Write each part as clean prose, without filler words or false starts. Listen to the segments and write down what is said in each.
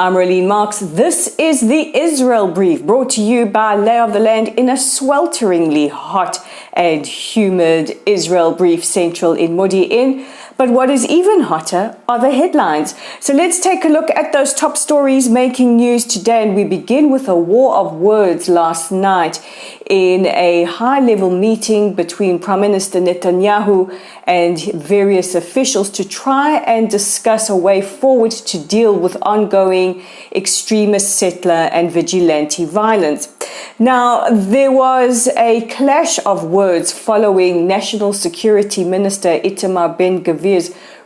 I'm Rolene Marks. This is the Israel Brief, brought to you by Lay of the Land in a swelteringly hot and humid Israel Brief Central in Modi'in. But what is even hotter are the headlines. So let's take a look at those top stories making news today. And we begin with a war of words last night in a high-level meeting between Prime Minister Netanyahu and various officials to try and discuss a way forward to deal with ongoing extremist settler and vigilante violence. Now, there was a clash of words following National Security Minister Itamar Ben-Gvir's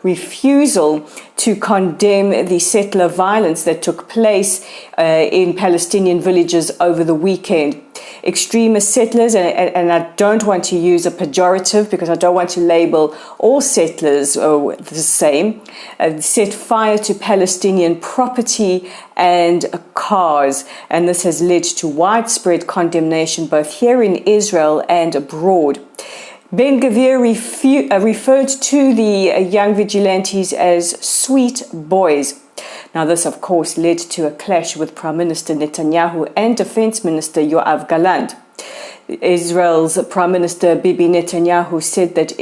refusal to condemn the settler violence that took place in Palestinian villages over the weekend. Extremist settlers, and I don't want to use a pejorative because I don't want to label all settlers the same, set fire to Palestinian property and cars. And this has led to widespread condemnation both here in Israel and abroad. Ben-Gvir referred to the young vigilantes as sweet boys. Now, this, of course, led to a clash with Prime Minister Netanyahu and Defense Minister Yoav Gallant. Israel's Prime Minister Bibi Netanyahu said that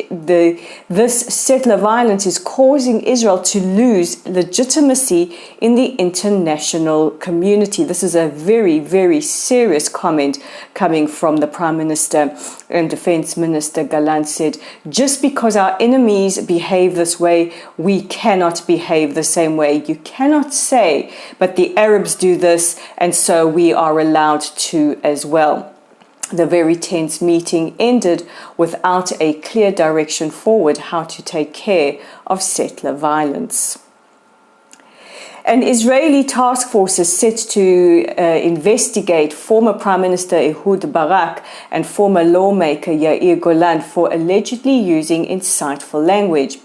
this settler violence is causing Israel to lose legitimacy in the international community. This is a very, very serious comment coming from the Prime Minister. And Defense Minister Golan said, just because our enemies behave this way, we cannot behave the same way. You cannot say, but the Arabs do this, and so we are allowed to as well. The very tense meeting ended without a clear direction forward how to take care of settler violence. An Israeli task force is set to investigate former Prime Minister Ehud Barak and former lawmaker Yair Golan for allegedly using insightful language.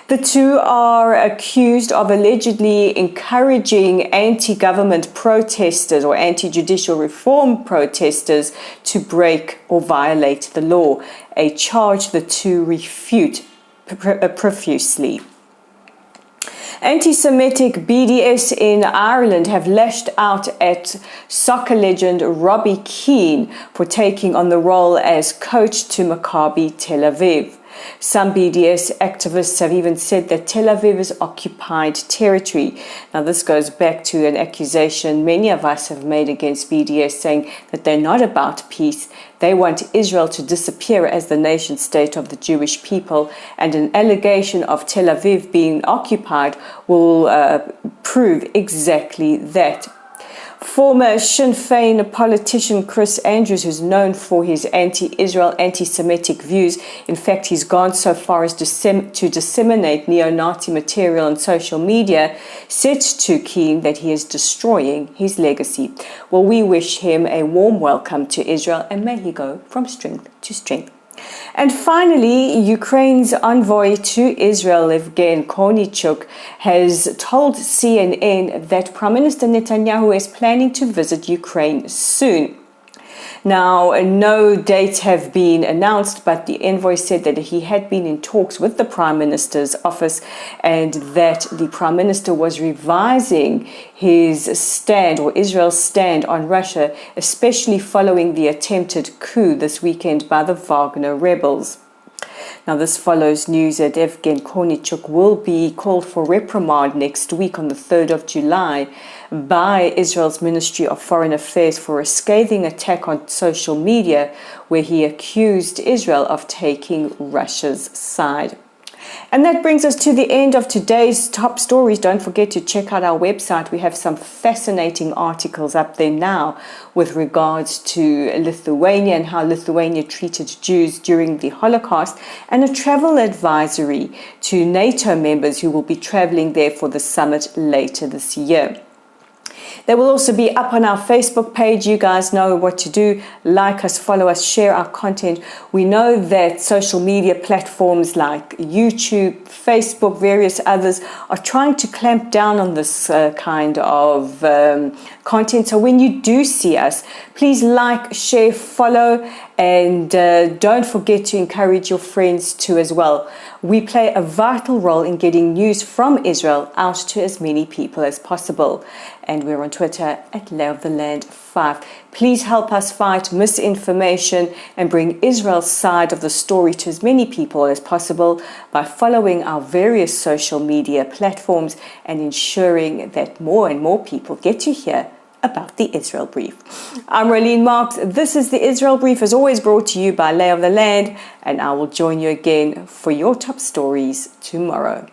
The two are accused of allegedly encouraging anti-government protesters or anti-judicial reform protesters to break or violate the law, a charge the two refute profusely. Anti-Semitic BDS in Ireland have lashed out at soccer legend Robbie Keane for taking on the role as coach to Maccabi Tel Aviv. Some BDS activists have even said that Tel Aviv is occupied territory. Now, this goes back to an accusation many of us have made against BDS, saying that they're not about peace. They want Israel to disappear as the nation state of the Jewish people, and an allegation of Tel Aviv being occupied will prove exactly that. Former Sinn Féin politician Chris Andrews, who's known for his anti-Israel, anti-Semitic views, in fact, he's gone so far as to disseminate neo-Nazi material on social media, said to Keane that he is destroying his legacy. Well, we wish him a warm welcome to Israel, and may he go from strength to strength. And finally, Ukraine's envoy to Israel, Evgen Kornichuk, has told CNN that Prime Minister Netanyahu is planning to visit Ukraine soon. Now, no dates have been announced, but the envoy said that he had been in talks with the Prime Minister's office and that the Prime Minister was revising his stand, or Israel's stand, on Russia, especially following the attempted coup this weekend by the Wagner rebels. Now, this follows news that Evgen Kornichuk will be called for reprimand next week on the 3rd of July by Israel's Ministry of Foreign Affairs for a scathing attack on social media where he accused Israel of taking Russia's side. And that brings us to the end of today's top stories. Don't forget to check out our website. We have some fascinating articles up there now with regards to Lithuania and how Lithuania treated Jews during the Holocaust, and a travel advisory to NATO members who will be traveling there for the summit later this year. They will also be up on our Facebook page. You guys know what to do. Like us, follow us, share our content. We know that social media platforms like YouTube, Facebook, various others are trying to clamp down on this kind of content. So when you do see us, please like, share, follow, And don't forget to encourage your friends too as well. We play a vital role in getting news from Israel out to as many people as possible. And we're on Twitter at Lay of the Land 5. Please help us fight misinformation and bring Israel's side of the story to as many people as possible by following our various social media platforms and ensuring that more and more people get to hear about the Israel Brief. I'm Rolene Marks. This is the Israel Brief, as always brought to you by Lay of the Land, and I will join you again for your top stories tomorrow.